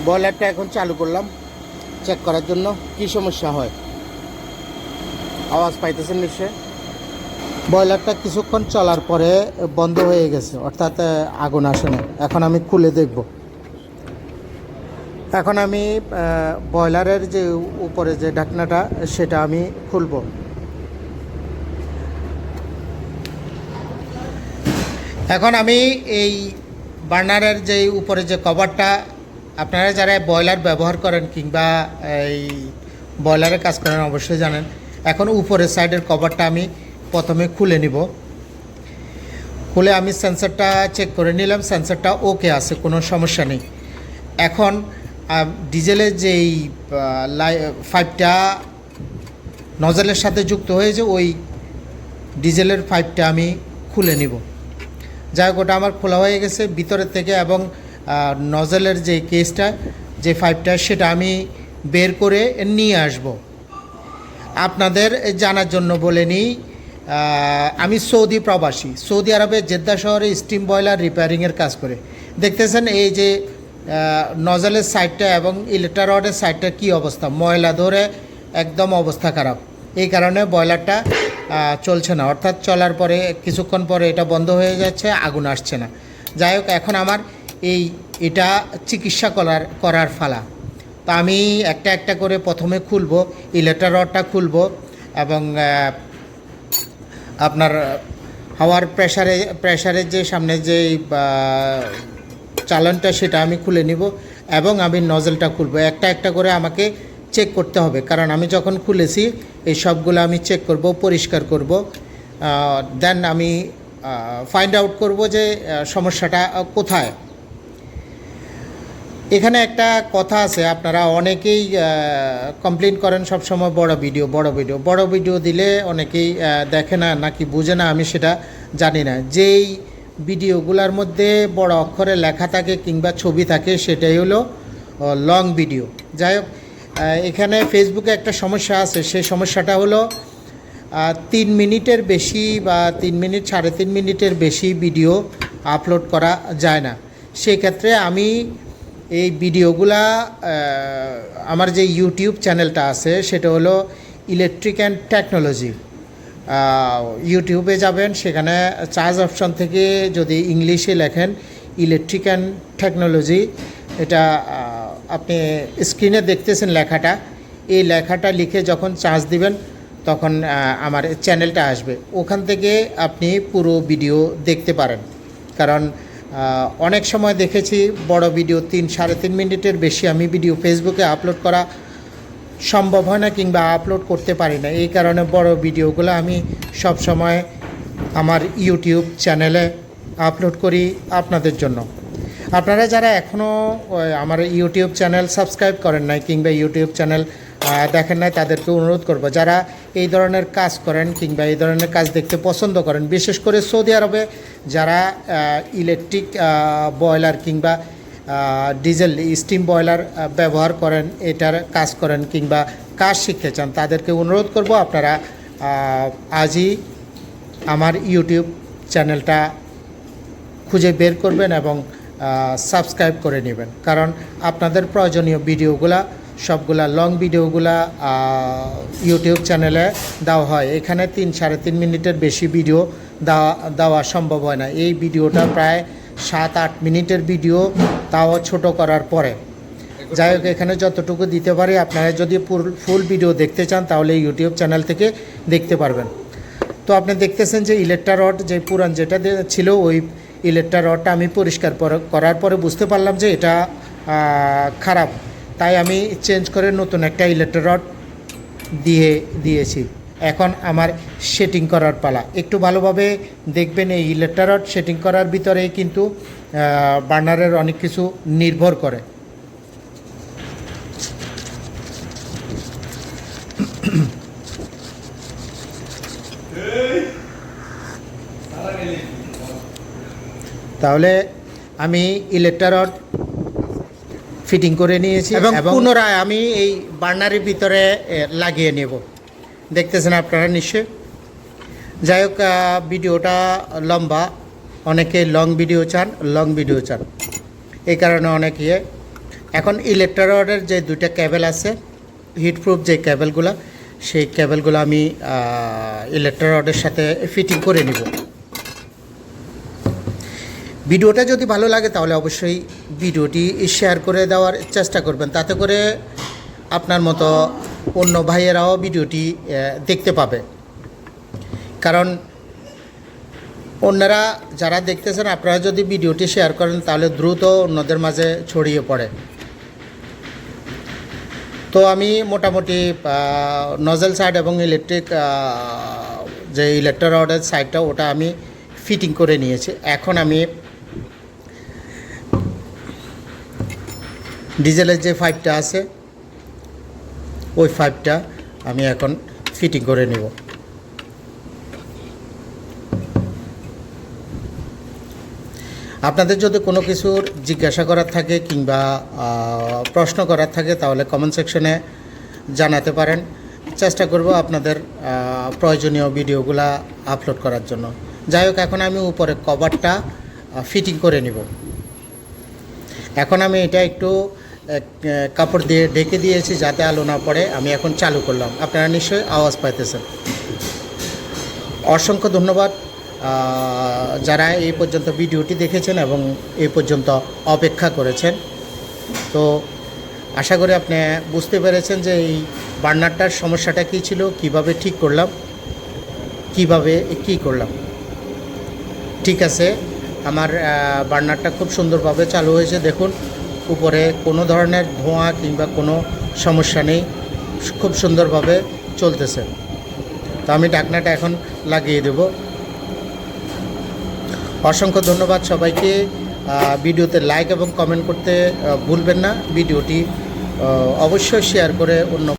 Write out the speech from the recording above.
বয়লারটা এখন চালু করলাম চেক করার জন্য কি সমস্যা হয়। আওয়াজ পাইতেছেন নিশ্চয়। বয়লারটা কিছুক্ষণ চলার পরে বন্ধ হয়ে গেছে, অর্থাৎ আগুন আসে না। এখন আমি খুলে দেখব। এখন আমি বয়লারের যে উপরে যে ঢাকনাটা সেটা আমি খুলব। এখন আমি এই বার্নারের যে উপরে যে কভারটা, আপনারা যারা বয়লার ব্যবহার করেন কিংবা এই বয়লারে কাজ করেন অবশ্যই জানেন। এখন উপরের সাইডের কভারটা আমি প্রথমে খুলে নিব। খুলে আমি সেন্সরটা চেক করে নিলাম, সেন্সরটা ওকে আছে, কোনো সমস্যা নেই। এখন ডিজেলের যেই পাইপটা নজলের সাথে যুক্ত হয়েছে ওই ডিজেলের পাইপটা আমি খুলে নিব। যাই হোক, ওটা আমার খোলা হয়ে গেছে ভিতরের থেকে, এবং নজলের যে কেসটা যে পাইপটা সেটা আমি বের করে নিয়ে আসব। আপনাদের জানার জন্য বলে নিই, আমি সৌদি প্রবাসী। সৌদি আরবের জেদ্দা শহরে স্টিম বয়লার রিপেয়ারিংয়ের কাজ করে। দেখতেছেন এই যে নজলের সাইডটা এবং ইলেকট্রিক রডের সাইডটা কী অবস্থা, ময়লা ধরে একদম অবস্থা খারাপ। এই কারণে বয়লারটা চলছে না, অর্থাৎ চলার পরে কিছুক্ষণ পরে এটা বন্ধ হয়ে যাচ্ছে, আগুন আসছে না। যাই হোক, এখন আমার এটা চিকিৎসা করার ফালা। তো আমি একটা একটা করে প্রথমে খুলব, ইলেকট্রিক রডটা খুলব এবং আপনার হাওয়ার প্রেশারের যে সামনে যে চালানটা সেটা আমি খুলে নিব এবং আমি নজলটা খুলব। একটা একটা করে আমাকে চেক করতে হবে, কারণ আমি যখন খুলেছি এই সবগুলো আমি চেক করব, পরিষ্কার করব। দেন আমি ফাইন্ড আউট করব যে সমস্যাটা কোথায়। এখানে একটা কথা আছে, আপনারা অনেকেই কমপ্লেন করেন সবসময় বড় ভিডিও দিলে অনেকেই দেখে না নাকি বুঝে না, আমি সেটা জানি না। যেই ভিডিওগুলোর মধ্যে বড় অক্ষরে লেখা থাকে কিংবা ছবি থাকে সেটাই হলো লং ভিডিও। যাই হোক, এখানে ফেসবুকে একটা সমস্যা আছে, সেই সমস্যাটা হলো 3 মিনিটের বেশি বা 3 মিনিট 3.5 মিনিটের বেশি ভিডিও আপলোড করা যায় না। সেক্ষেত্রে আমি এই ভিডিওগুলা আমার যে ইউটিউব চ্যানেলটা আছে সেটা হলো ইলেকট্রিক অ্যান্ড টেকনোলজি। ইউটিউবে যাবেন, সেখানে চার্জ অপশন থেকে যদি ইংলিশে লেখেন ইলেকট্রিক অ্যান্ড টেকনোলজি, এটা আপনি স্ক্রিনে দেখতেছেন লেখাটা, এই লেখাটা লিখে যখন চার্জ দিবেন তখন আমার চ্যানেলটা আসবে। ওখান থেকে আপনি পুরো ভিডিও দেখতে পারেন। কারণ অনেক সময় দেখেছি বড় ভিডিও 3-3.5 মিনিটের বেশি আমি ভিডিও ফেসবুকে আপলোড করা সম্ভব হয় না কিংবা আপলোড করতে পারি না। এই কারণে বড় ভিডিওগুলো আমি সব সময় আমার ইউটিউব চ্যানেলে আপলোড করি আপনাদের জন্য। আপনারা যারা এখনও আমার ইউটিউব চ্যানেল সাবস্ক্রাইব করেন নাই কিংবা ইউটিউব চ্যানেল দেখেন নাই, তাদেরকে অনুরোধ করব, যারা এই ধরনের কাজ করেন কিংবা এই ধরনের কাজ দেখতে পছন্দ করেন, বিশেষ করে সৌদি আরবে যারা ইলেকট্রিক বয়লার কিংবা ডিজেল স্টিম বয়লার ব্যবহার করেন, এটার কাজ করেন কিংবা কাজ শিখতে চান, তাদেরকে অনুরোধ করব আপনারা আজই আমার ইউটিউব চ্যানেলটা খুঁজে বের করবেন এবং সাবস্ক্রাইব করে নেবেন। কারণ আপনাদের প্রয়োজনীয় ভিডিওগুলা সবগুলা লং ভিডিওগুলা ইউটিউব চ্যানেলে দেওয়া হয়। এখানে 3-3.5 মিনিটের বেশি ভিডিও দেওয়া সম্ভব হয় না। এই ভিডিওটা প্রায় 7-8 মিনিটের ভিডিও, তাও ছোট করার পরে। যাই হোক, এখানে যতটুকু দিতে পারি, আপনারা যদি ফুল ভিডিও দেখতে চান তাহলে ইউটিউব চ্যানেল থেকে দেখতে পারবেন। তো আপনি দেখতেছেন যে ইলেকট্রিক রড যে পুরান যেটা ছিল, ওই ইলেকট্রিক রডটা আমি পরিষ্কার করার পরে বুঝতে পারলাম যে এটা খারাপ, তাই আমি চেঞ্জ করে নতুন একটা ইলেকট্রিক রড দিয়েছি। এখন আমার সেটিং করার পালা। একটু ভালোভাবে দেখবেন, এই ইলেকট্রিক রড সেটিং করার ভিতরেই কিন্তু বার্নারের অনেক কিছু নির্ভর করে। তাহলে আমি ইলেকট্রিক রড ফিটিং করে নিয়েছি এবং পুনরায় আমি এই বার্নারের ভিতরে লাগিয়ে নেব। দেখতেছেন আপনারা নিশ্চয়। যাই হোক, ভিডিওটা লম্বা, অনেকে লং ভিডিও চান, এই কারণে অনেকে এখন ইলেকট্রোডের যে দুইটা কেবল আছে হিটপ্রুফ যে কেবলগুলো, সেই কেবলগুলো আমি ইলেকট্রোডের সাথে ফিটিং করে নিব। ভিডিওটা যদি ভালো লাগে তাহলে অবশ্যই ভিডিওটি শেয়ার করে দেওয়ার চেষ্টা করবেন, তাতে করে আপনার মতো অন্য ভাইয়েরাও ভিডিওটি দেখতে পাবে। কারণ অন্যরা যারা দেখতেছেন, আপনারা যদি ভিডিওটি শেয়ার করেন তাহলে দ্রুত অন্যদের মাঝে ছড়িয়ে পড়ে। তো আমি মোটামুটি নজল সাইড এবং ইলেকট্রিক যে ইলেকট্রোডের সাইডটা ওটা আমি ফিটিং করে নিয়েছি। এখন আমি ডিজেলের যে পাইপটা আছে ওই পাইপটা আমি এখন ফিটিং করে নেব। আপনাদের যদি কোনো কিছুর জিজ্ঞাসা করার থাকে কিংবা প্রশ্ন করার থাকে তাহলে কমেন্ট সেকশনে জানাতে পারেন। চেষ্টা করব আপনাদের প্রয়োজনীয় ভিডিওগুলা আপলোড করার জন্য। যাই হোক, এখন আমি উপরে কভারটা ফিটিং করে নিব। এখন আমি এটা একটু কাপড় দিয়ে ঢেকে দিয়েছি যাতে আলো না পড়ে। আমি এখন চালু করলাম, আপনারা নিশ্চয়ই আওয়াজ পাইতেছেন। অসংখ্য ধন্যবাদ যারা এই পর্যন্ত ভিডিওটি দেখেছেন এবং এই পর্যন্ত অপেক্ষা করেছেন। তো আশা করি আপনি বুঝতে পেরেছেন যে এই বার্নারটার সমস্যাটা কী ছিল, কিভাবে ঠিক করলাম, কিভাবে কি করলাম। ঠিক আছে, আমার বার্নারটা খুব সুন্দরভাবে চালু হয়েছে। দেখুন, উপরে কোনো ধরনের ধোঁয়া কিংবা কোনো সমস্যা নেই, খুব সুন্দরভাবে চলতেছে। তো আমি ঢাকনাটা এখন লাগিয়ে দেব। অসংখ্য ধন্যবাদ সবাইকে। ভিডিওতে লাইক এবং কমেন্ট করতে ভুলবেন না। ভিডিওটি অবশ্যই শেয়ার করে অন্য